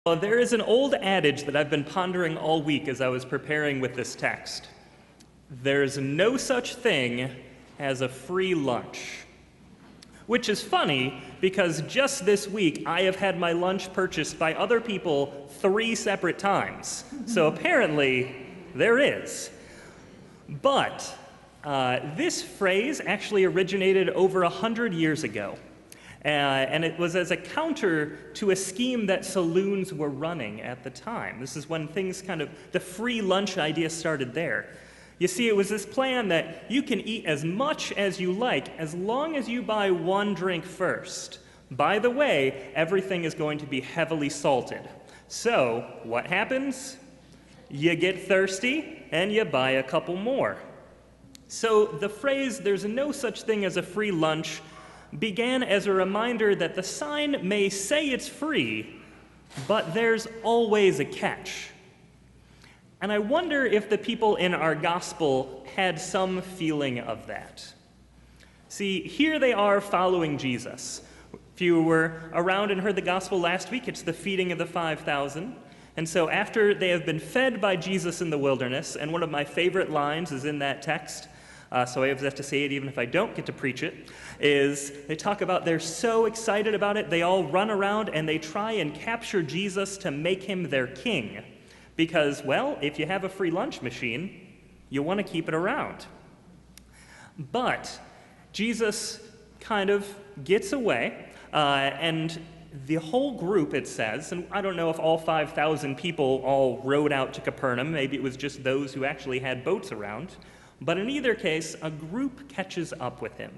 Well, there is an old adage that I've been pondering all week as I was preparing with this text. There's no such thing as a free lunch. Which is funny, because just this week I have had my lunch purchased by other people 3 separate times. So apparently, there is. But this phrase actually originated over 100 years ago. And it was as a counter to a scheme that saloons were running at the time. This is when things the free lunch idea started there. You see, it was this plan that you can eat as much as you like as long as you buy 1 drink first. By the way, everything is going to be heavily salted. So, what happens? You get thirsty and you buy a couple more. So the phrase, "there's no such thing as a free lunch," began as a reminder that the sign may say it's free, but there's always a catch. And I wonder if the people in our gospel had some feeling of that. See, here they are following Jesus. If you were around and heard the gospel last week, it's the feeding of the 5,000. And so after they have been fed by Jesus in the wilderness, and one of my favorite lines is in that text, so I have to say it even if I don't get to preach it, is they talk about they're so excited about it, they all run around and they try and capture Jesus to make him their king. Because, well, if you have a free lunch machine, you want to keep it around. But Jesus kind of gets away, and the whole group, it says, and I don't know if all 5,000 people all rowed out to Capernaum, maybe it was just those who actually had boats around, but in either case, a group catches up with him.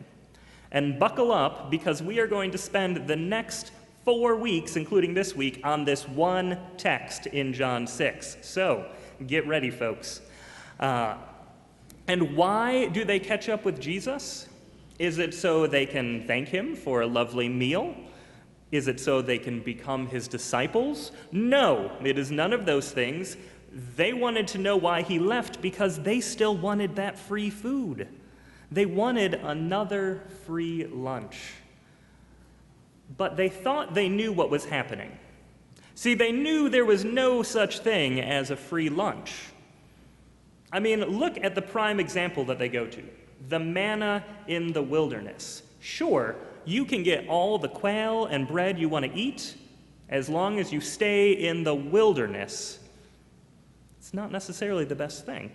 And buckle up, because we are going to spend the next 4 weeks, including this week, on this one text in John 6. So, get ready, folks. And why do they catch up with Jesus? Is it so they can thank him for a lovely meal? Is it so they can become his disciples? No, it is none of those things. They wanted to know why he left because they still wanted that free food. They wanted another free lunch. But they thought they knew what was happening. See, they knew there was no such thing as a free lunch. I mean, look at the prime example that they go to. The manna in the wilderness. Sure, you can get all the quail and bread you want to eat as long as you stay in the wilderness. It's not necessarily the best thing.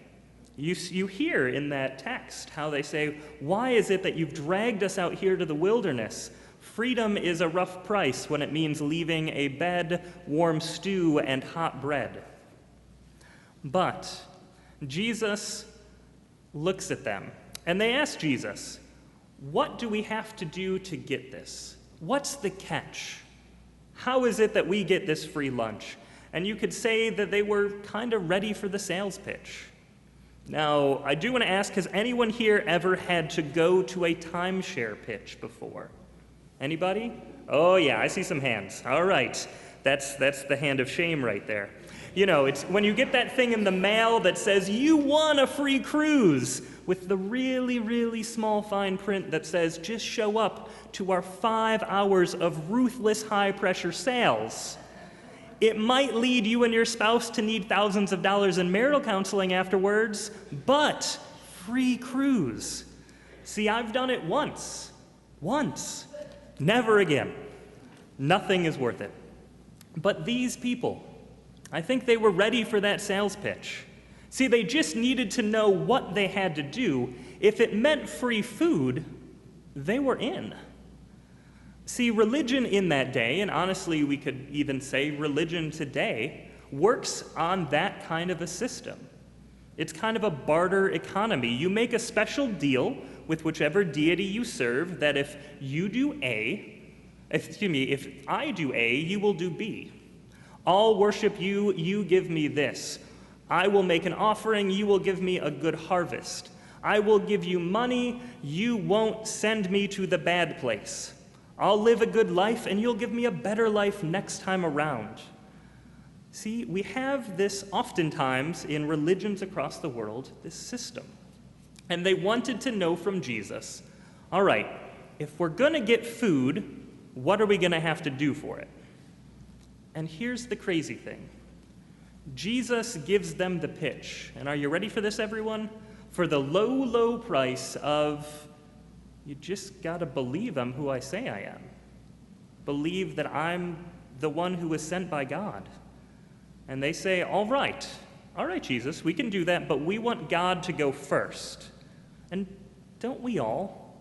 You hear in that text how they say, "Why is it that you've dragged us out here to the wilderness? Freedom is a rough price when it means leaving a bed, warm stew, and hot bread." But Jesus looks at them, and they ask Jesus, "What do we have to do to get this? What's the catch? How is it that we get this free lunch?" And you could say that they were kind of ready for the sales pitch. Now, I do want to ask, has anyone here ever had to go to a timeshare pitch before? Anybody? Oh yeah, I see some hands. All right, that's the hand of shame right there. You know, it's when you get that thing in the mail that says, "You won a free cruise," with the really, really small fine print that says, "Just show up to our 5 hours of ruthless high-pressure sales." It might lead you and your spouse to need thousands of dollars in marital counseling afterwards, but free cruise. See, I've done it once. Never again. Nothing is worth it. But these people, I think they were ready for that sales pitch. See, they just needed to know what they had to do. If it meant free food, they were in. See, religion in that day, and honestly we could even say religion today, works on that kind of a system. It's kind of a barter economy. You make a special deal with whichever deity you serve that if I do A, you will do B. I'll worship you, you give me this. I will make an offering, you will give me a good harvest. I will give you money, you won't send me to the bad place. I'll live a good life, and you'll give me a better life next time around. See, we have this oftentimes in religions across the world, this system. And they wanted to know from Jesus, all right, if we're going to get food, what are we going to have to do for it? And here's the crazy thing. Jesus gives them the pitch. And are you ready for this, everyone? For the low, low price of, you just got to believe I'm who I say I am. Believe that I'm the one who was sent by God. And they say, all right, Jesus, we can do that, but we want God to go first. And don't we all?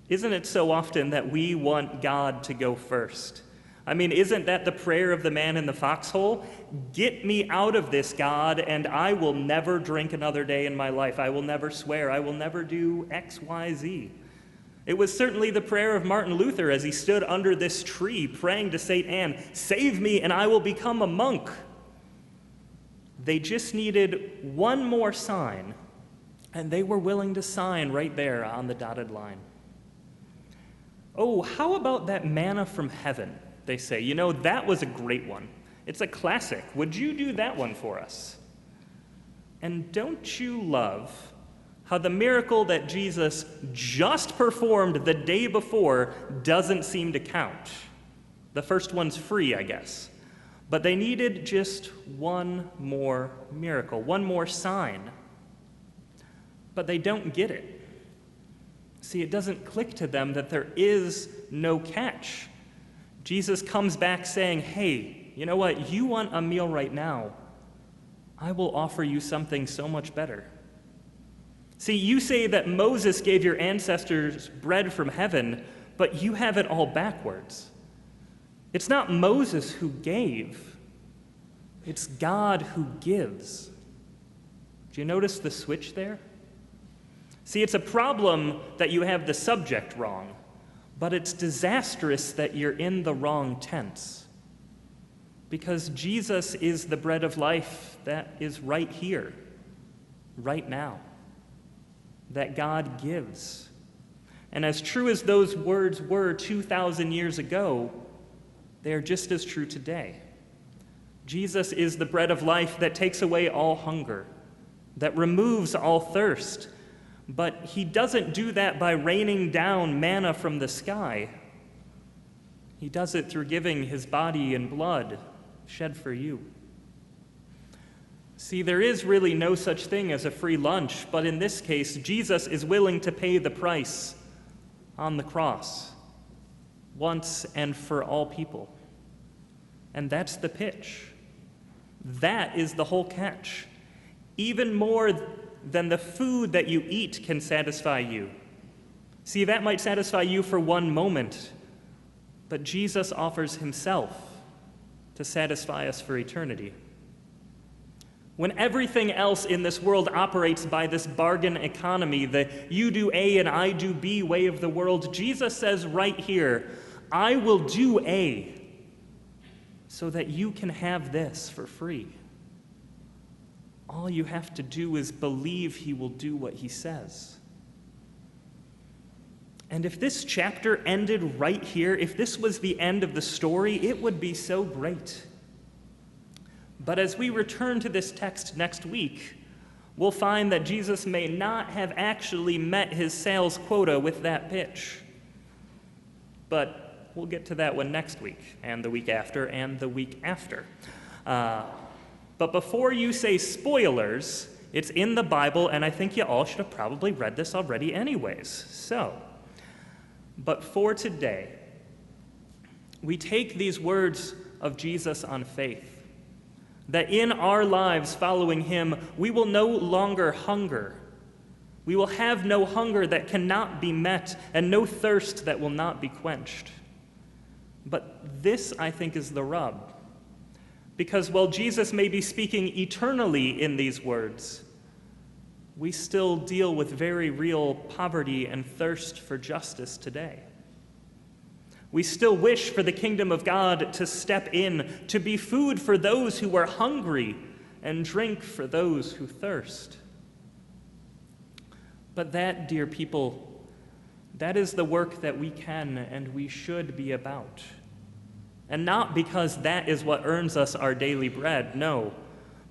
Isn't it so often that we want God to go first? I mean, isn't that the prayer of the man in the foxhole? Get me out of this, God, and I will never drink another day in my life. I will never swear. I will never do X, Y, Z. It was certainly the prayer of Martin Luther as he stood under this tree praying to St. Anne, save me and I will become a monk. They just needed one more sign, and they were willing to sign right there on the dotted line. Oh, how about that manna from heaven, they say. You know, that was a great one. It's a classic. Would you do that one for us? And don't you love how the miracle that Jesus just performed the day before doesn't seem to count? The first one's free, I guess. But they needed just one more miracle, one more sign. But they don't get it. See, it doesn't click to them that there is no catch. Jesus comes back saying, hey, you know what? You want a meal right now. I will offer you something so much better. See, you say that Moses gave your ancestors bread from heaven, but you have it all backwards. It's not Moses who gave. It's God who gives. Do you notice the switch there? See, it's a problem that you have the subject wrong, but it's disastrous that you're in the wrong tense. Because Jesus is the bread of life that is right here, right now, that God gives. And as true as those words were 2,000 years ago, they are just as true today. Jesus is the bread of life that takes away all hunger, that removes all thirst. But he doesn't do that by raining down manna from the sky. He does it through giving his body and blood shed for you. See, there is really no such thing as a free lunch, but in this case, Jesus is willing to pay the price on the cross, once and for all people. And that's the pitch. That is the whole catch. Even more than the food that you eat can satisfy you. See, that might satisfy you for one moment, but Jesus offers himself to satisfy us for eternity. When everything else in this world operates by this bargain economy, the you do A and I do B way of the world, Jesus says right here, I will do A so that you can have this for free. All you have to do is believe he will do what he says. And if this chapter ended right here, if this was the end of the story, it would be so great. But as we return to this text next week, we'll find that Jesus may not have actually met his sales quota with that pitch. But we'll get to that one next week, and the week after, and the week after. But before you say spoilers, it's in the Bible, and I think you all should have probably read this already anyways. But for today, we take these words of Jesus on faith, that in our lives following him, we will no longer hunger. We will have no hunger that cannot be met, and no thirst that will not be quenched. But this, I think, is the rub. Because while Jesus may be speaking eternally in these words, we still deal with very real poverty and thirst for justice today. We still wish for the kingdom of God to step in, to be food for those who are hungry and drink for those who thirst. But that, dear people, that is the work that we can and we should be about. And not because that is what earns us our daily bread, no,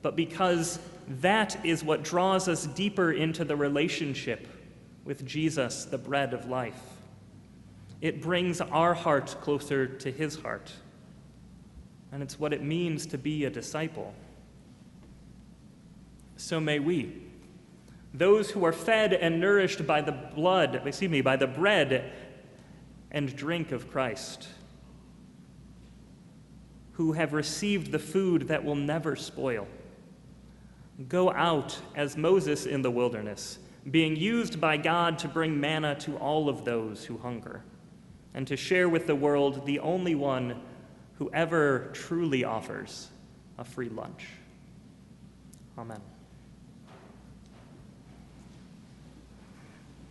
but because that is what draws us deeper into the relationship with Jesus, the bread of life. It brings our heart closer to his heart. and it's what it means to be a disciple. So may we, those who are fed and nourished by the by the bread and drink of Christ, who have received the food that will never spoil, go out as Moses in the wilderness, being used by God to bring manna to all of those who hunger, and to share with the world the only one who ever truly offers a free lunch. Amen.